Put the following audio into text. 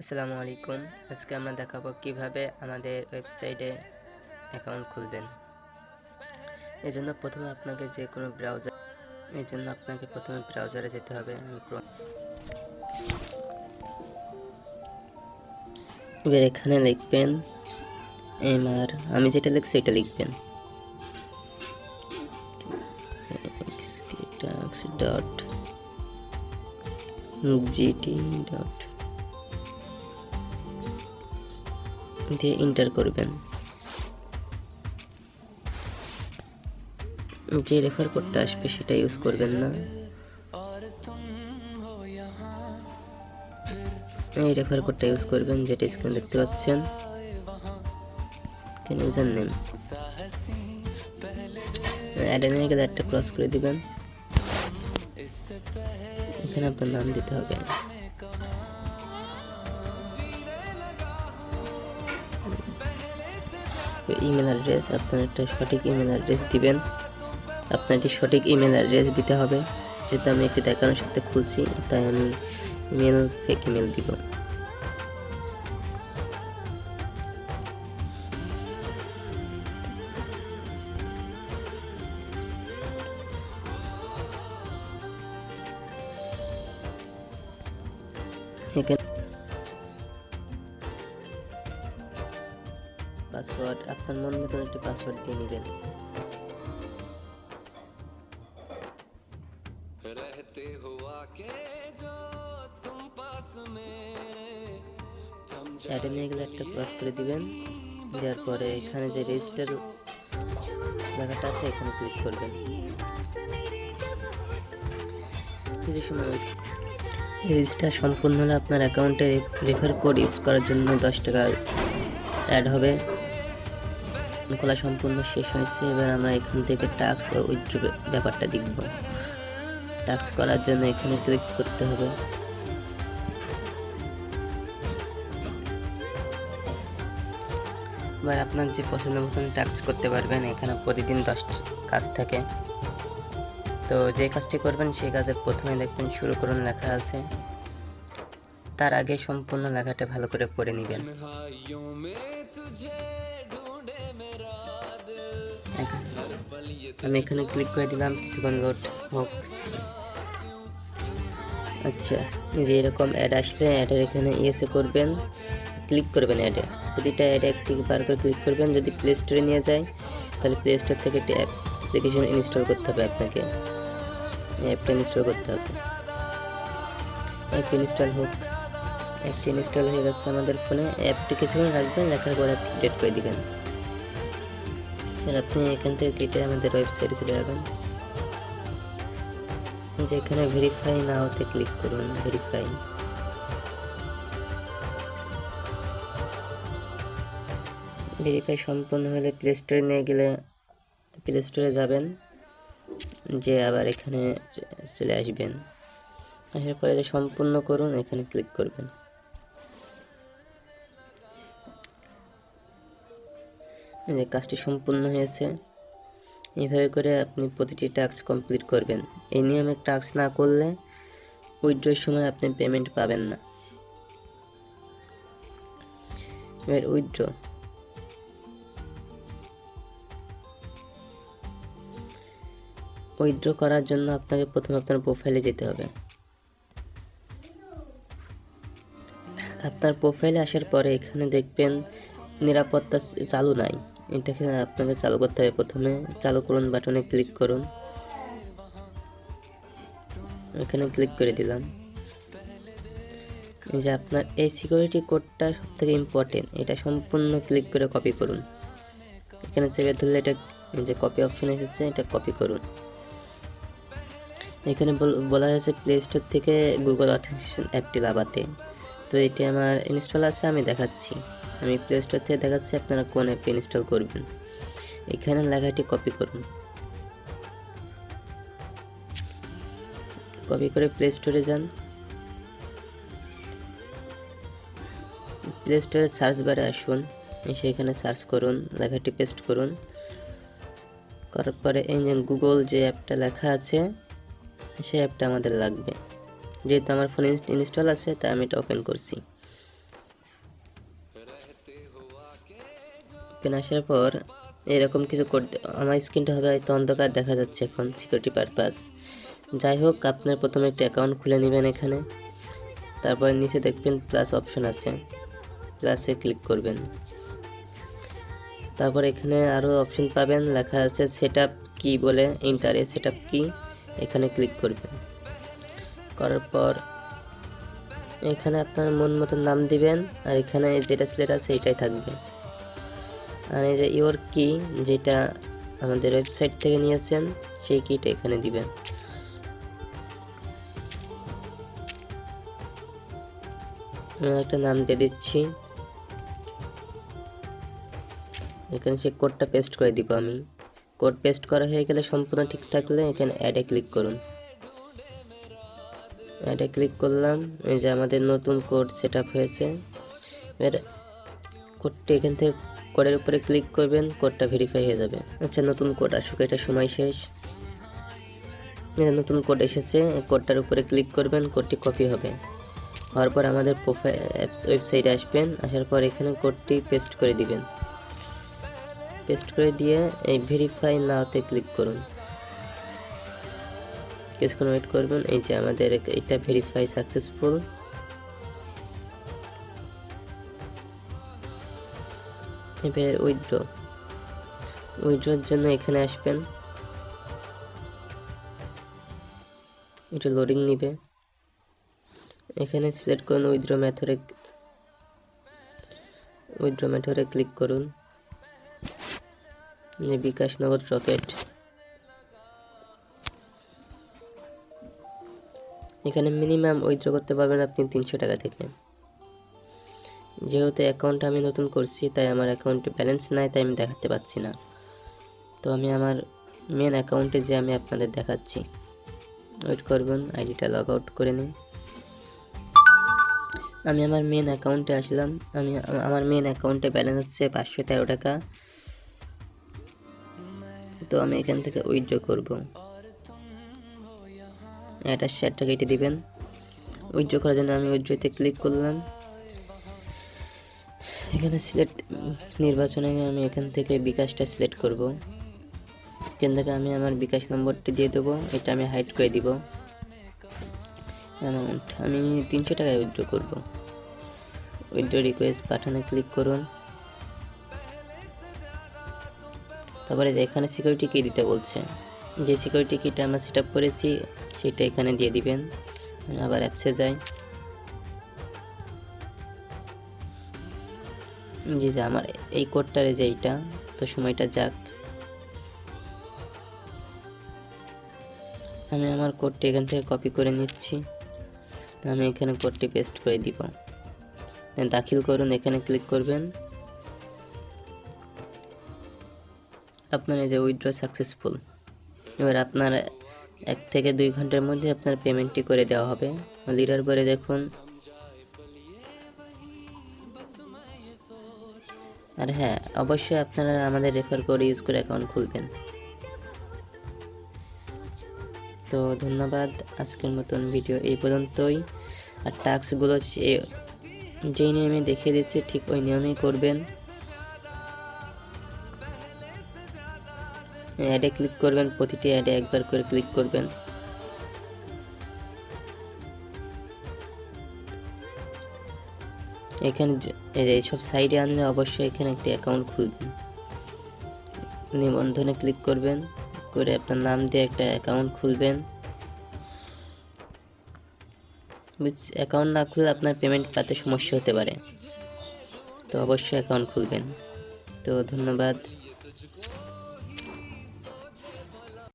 আসসালামু আলাইকুম। আজকে আমরা দেখাবো কিভাবে আমাদের ওয়েবসাইটে অ্যাকাউন্ট খুলবেন। এজন্য প্রথমে আপনাকে ব্রাউজারে যেতে হবে। এবার এখানে লিখবেন এমআর, আমি যেটা লিখছি এটা লিখবেন .gt দিয়ে এন্টার করবেন। যে রেফার কোডটা আসবে সেটা ইউজ করবেন না, এই রেফার কোডটা ইউজ করবেন যেটা স্ক্রিনে দেখতে পাচ্ছেন। ইউজার নেম অ্যাডে নিয়ে গেলে একটা ক্রস করে দিবেন। এখানে আপনার নাম দিতে হবে। ইমেল অ্যাড্রেস, আপনার একটা সঠিক ইমেল অ্যাড্রেস দিবেন। আপনাকে সঠিক ইমেল অ্যাড্রেস দিতে হবে। যেহেতু আমি একটি অ্যাকাউন্টের সাথে খুলছি তাই আমি ফেক ইমেল দিব। এখানে পাসওয়ার্ড, আপনার মন মতন একটি পাসওয়ার্ড দিয়ে নেবেন। অ্যাডে নিয়ে গেলে একটা ক্রস করে দিবেন। দেওয়ার পরে এখানে যে রেজিস্টার লেখাটা আছে এখানে ক্লিক করবেন। কিছু সময় রেজিস্টার সম্পূর্ণ হলে আপনার অ্যাকাউন্টে রেফার কোড ইউজ করার জন্য 10 টাকা অ্যাড হবে। খোলা সম্পূর্ণ শেষ হয়েছে। এবার আমরা এখান থেকে টাস্ক ও উইথড্র ব্যাপারটা দেখব। টাস্ক করার জন্য এখানে ক্লিক করতে হবে। এবার আপনার যে পছন্দ মতন টাস্ক করতে পারবেন। এখানে প্রতিদিন 10 কাজ থাকে, তো যে কাজটি করবেন সেই কাজের প্রথমে দেখবেন শুরু করুন লেখা আছে। তার আগে সম্পূর্ণ লেখাটা ভালো করে পড়ে নেবেন। আমি এখানে ক্লিক করে দিলাম, কিছুক্ষণ লোড হোক। আচ্ছা, যে এরকম অ্যাড আসলে অ্যাডের এখানে ইয়েসে করবেন, ক্লিক করবেন অ্যাডে। প্রতিটা অ্যাডে একবার করে ক্লিক করবেন। যদি প্লে স্টোরে নিয়ে যায় তাহলে প্লে স্টোর থেকে একটি অ্যাপ্লিকেশন ইনস্টল করতে হবে। আপনাকে অ্যাপটা ইনস্টল করতে হবে। অ্যাপ ইনস্টল হোক। অ্যাপটি ইনস্টল হয়ে গেছে আমাদের ফোনে। অ্যাপটি কিছুক্ষণ রাখবেন, রাখার পরে আপডেট করে দিবেন। আপনি এখান থেকে কেটে আমাদের ওয়েবসাইটে চলে যাবেন। যেখানে ভেরিফাই নাওতে ক্লিক করুন। ভেরিফাই সম্পূর্ণ হলে প্লে স্টোরে নিয়ে গেলে প্লে স্টোরে যাবেন, যে আবার এখানে চলে আসবেন। আসার পরে যে সম্পূর্ণ করুন এখানে ক্লিক করবেন। যে কাজটি সম্পূর্ণ হয়েছে। এইভাবে করে আপনি প্রতিটি টাস্ক কমপ্লিট করবেন। এই নিয়মে টাস্ক না করলে উইথড্রর সময় আপনি পেমেন্ট পাবেন না। এবার উইথড্র করার জন্য আপনাকে প্রথমে আপনার প্রোফাইলে যেতে হবে। আপনার প্রোফাইলে আসার পরে এখানে দেখবেন নিরাপত্তা চালু নাই, এটাকে আপনাকে চালু করতে হবে। প্রথমে চালু করুন বাটনে ক্লিক করুন। এখানে ক্লিক করে দিলাম। এই যে আপনার এই সিকিউরিটি কোডটা সবথেকে ইম্পর্টেন্ট, এটা সম্পূর্ণ ক্লিক করে কপি করুন। এখানে চেপে ধরলে এটা যে কপি অপশন এসেছে, এটা কপি করুন। এখানে বলা হয়েছে প্লে স্টোর থেকে গুগল অথেন্টিকেশন অ্যাপটি লাগাতে। তো এটি আমার ইনস্টল আছে, আমি দেখাচ্ছি। আমি প্লে স্টোর থেকে দেখাচ্ছি আপনারা কোন অ্যাপটি ইনস্টল করবেন। এখানে লেখাটি কপি করুন। কপি করে প্লে স্টোরে যান। প্লে স্টোরে সার্চ বারে আসুন, এসে এখানে সার্চ করুন, লেখাটি পেস্ট করুন। করার পরে এই যে গুগল যে অ্যাপটা লেখা আছে সেই অ্যাপটা আমাদের লাগবে। যেহেতু আমার ফোনে ইনস্টল আছে তাই আমি এটা ওপেন করছি। আসবেন। আসার পর এরকম কিছু করতে, আমার স্ক্রিনটা হবে হয়তো অন্ধকার দেখা যাচ্ছে এখন সিকিউরিটি পারপাস। যাই হোক, আপনার প্রথমে একটা অ্যাকাউন্ট খুলে নেবেন এখানে। তারপরে নিচে দেখবেন প্লাস অপশন আছে, প্লাসে ক্লিক করবেন। তারপর এখানে আরও অপশন পাবেন, লেখা আছে সেটআপ কি বলে, ইন্টারে সেটআপ কি, এখানে ক্লিক করবেন। করার পর এখানে আপনার মন মতো নাম দিবেন, আর এখানে যেটা সিলেক্ট আছে এটাই থাকবে। আর এই যে ইওর কি, যেটা আমাদের ওয়েবসাইট থেকে নিয়েছেন সেই কিটা এখানে দিবেন। একটা নাম দিয়ে দিচ্ছি, এখানে সে কোডটা পেস্ট করে দিব আমি। কোড পেস্ট করা হয়ে গেলে সম্পূর্ণ ঠিক থাকলে এখানে অ্যাডে ক্লিক করুন। অ্যাডে ক্লিক করলাম, এই যে আমাদের নতুন কোড সেট আপ হয়েছে। এবার কোডটি এখান থেকে কোডের উপরে ক্লিক করবেন, কোডটা ভেরিফাই হয়ে যাবে। আচ্ছা, নতুন কোড আসুক, এটা সময় শেষ। নতুন কোড এসেছে, কোডটার উপরে ক্লিক করবেন, কোডটি কপি হবে। হওয়ার পর আমাদের প্রোফাইল ওয়েবসাইটে আসবেন। আসার পর এখানে কোডটি পেস্ট করে দিবেন। পেস্ট করে দিয়ে এই ভেরিফাই নাওতে ক্লিক করুন। কিছুক্ষণ ওয়েট করবেন। এই যে আমাদের এটা ভেরিফাই সাকসেসফুল। এবার উইথড্রর জন্য এখানে আসবেন, এটা লোডিং নিবে। এখানে সিলেক্ট করুন উইথড্র মেথডে ক্লিক করুন, বিকাশ নগদ রকেট। এখানে মিনিমাম উইথড্র করতে পারবেন আপনি 300 টাকা থেকে। যেহেতু অ্যাকাউন্ট আমি নতুন করছি, তাই আমার অ্যাকাউন্টে ব্যালেন্স নাই, তাই আমি দেখাতে পাচ্ছি না। তো আমি আমার মেন অ্যাকাউন্টে যে আমি আপনাদের দেখাচ্ছি। ওয়েট করবেন, আইডিটা লগ আউট করে নিন। আমি আমার মেন অ্যাকাউন্টে আসলাম। আমার মেন অ্যাকাউন্টে ব্যালেন্স হচ্ছে 513 টাকা। তো আমি এখান থেকে উইথড্র করব। এটা শেয়ারটা কেটে দিবেন। উইথড্র করার জন্য আমি উইথড্রতে ক্লিক করলাম। এখানে সিলেক্ট নির্বাচনে আমি এখান থেকে বিকাশটা সিলেক্ট করব। এখান থেকে আমি আমার বিকাশ নম্বরটি দিয়ে দেবো, এটা আমি হাইড করে দিব। অ্যামাউন্ট আমি 300 টাকায় উইথড্র করব। উইথড্র রিকোয়েস্ট পাঠানো ক্লিক করুন। তারপরে যে এখানে সিকিউরিটি কি দিতে বলছে, যে সিকিউরিটি কিটা আমরা সেট আপ করেছি সেটা এখানে দিয়ে দিবেন। আবার অ্যাপসে যাই। জি যে আমার এই কোডটারে যে এইটা, তো সময়টা যাক। আমি আমার কোডটি এখান থেকে কপি করে নিচ্ছি। আমি এখানে কোডটি পেস্ট করে দিব। দাখিল করুন, এখানে ক্লিক করবেন। আপনার এই যে উইথড্র সাকসেসফুল। এবার আপনার 1 থেকে 2 ঘন্টার মধ্যে আপনার পেমেন্টটি করে দেওয়া হবে। লিডার পরে দেখুন। আর হ্যাঁ, অবশ্যই আপনারা আমাদের রেফার কোড ইউজ করে অ্যাকাউন্ট খুলবেন। তো ধন্যবাদ, আজকের মতন ভিডিও এই পর্যন্তই। আর টাস্কগুলো যেই নিয়মে দেখিয়ে দিচ্ছি ঠিক ওই নিয়মেই করবেন। অ্যাডে ক্লিক করবেন, প্রতিটি অ্যাডে একবার করে ক্লিক করবেন। এখানে এইসব সাইডে আনলে অবশ্যই এখানে একটি অ্যাকাউন্ট খুলবেন। নিবন্ধনে ক্লিক করবেন, করে আপনার নাম দিয়ে একটা অ্যাকাউন্ট খুলবেন। অ্যাকাউন্ট না খুললে আপনার পেমেন্ট পাতে সমস্যা হতে পারে, তো অবশ্যই অ্যাকাউন্ট খুলবেন। তো ধন্যবাদ।